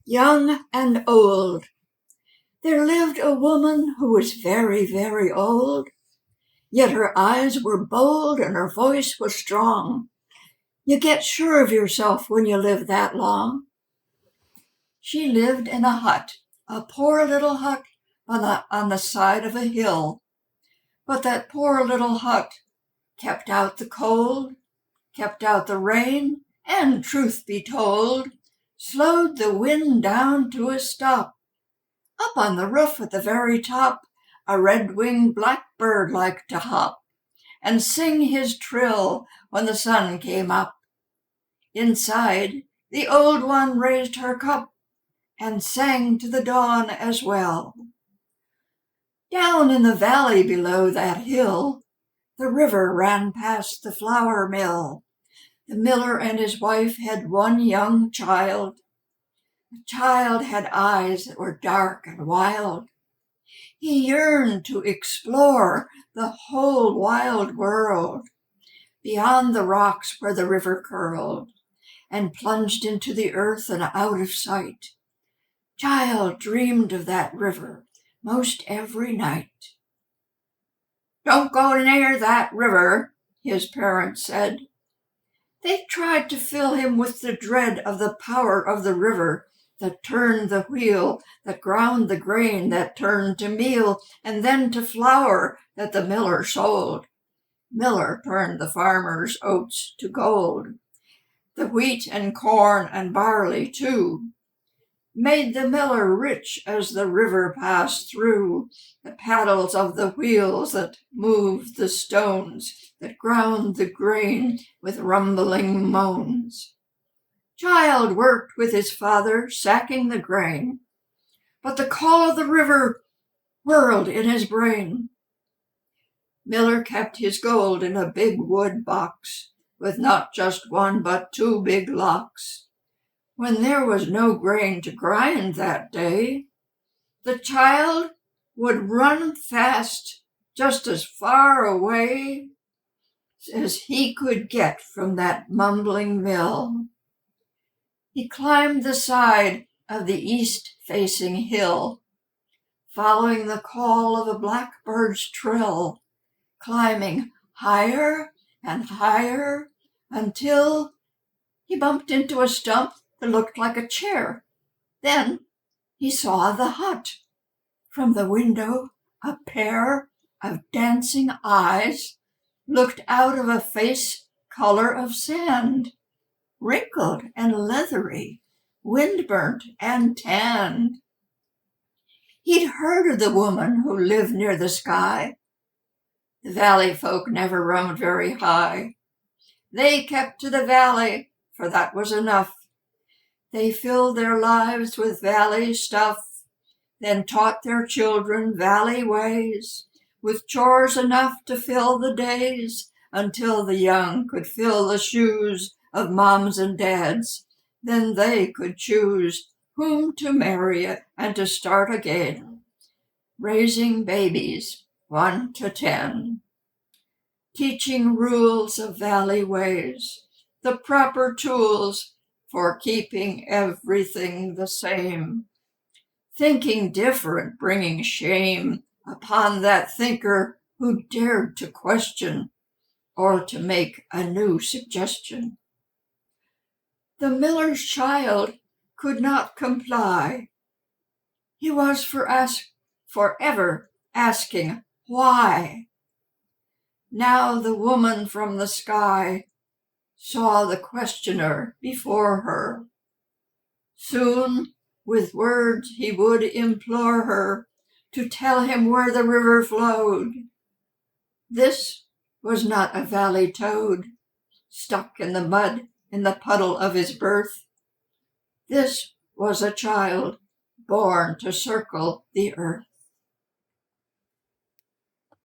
Young and old. There lived a woman who was very, very old, yet her eyes were bold and her voice was strong. You get sure of yourself when you live that long. She lived in a hut, a poor little hut on the side of a hill. But that poor little hut kept out the cold, kept out the rain, and, truth be told, slowed the wind down to a stop. Up on the roof at the very top, a red-winged blackbird liked to hop and sing his trill when the sun came up. Inside, the old one raised her cup and sang to the dawn as well. Down in the valley below that hill, the river ran past the flour mill. The miller and his wife had one young child. The child had eyes that were dark and wild. He yearned to explore the whole wild world, beyond the rocks where the river curled, and plunged into the earth and out of sight. Child dreamed of that river most every night. "Don't go near that river," his parents said. They tried to fill him with the dread of the power of the river that turned the wheel, that ground the grain, that turned to meal, and then to flour that the miller sold. Miller turned the farmer's oats to gold. The wheat and corn and barley, too, made the miller rich as the river passed through the paddles of the wheels that moved the stones, that ground the grain with rumbling moans. Child worked with his father, sacking the grain, but the call of the river whirled in his brain. Miller kept his gold in a big wood box, with not just one but two big locks. When there was no grain to grind that day, the child would run fast just as far away as he could get from that mumbling mill. He climbed the side of the east-facing hill, following the call of a blackbird's trill, climbing higher and higher until he bumped into a stump that looked like a chair. Then he saw the hut. From the window, a pair of dancing eyes looked out of a face color of sand, wrinkled and leathery, wind-burnt and tanned. He'd heard of the woman who lived near the sky. The valley folk never roamed very high. They kept to the valley, for that was enough. They filled their lives with valley stuff, then taught their children valley ways, with chores enough to fill the days, until the young could fill the shoes of moms and dads. Then they could choose whom to marry and to start again, raising babies 1 to 10, teaching rules of valley ways, the proper tools for keeping everything the same. Thinking different, bringing shame upon that thinker who dared to question or to make a new suggestion. The miller's child could not comply. He was forever asking why. Now the woman from the sky saw the questioner before her. Soon, with words he would implore her to tell him where the river flowed. This was not a valley toad, stuck in the mud in the puddle of his birth. This was a child born to circle the earth.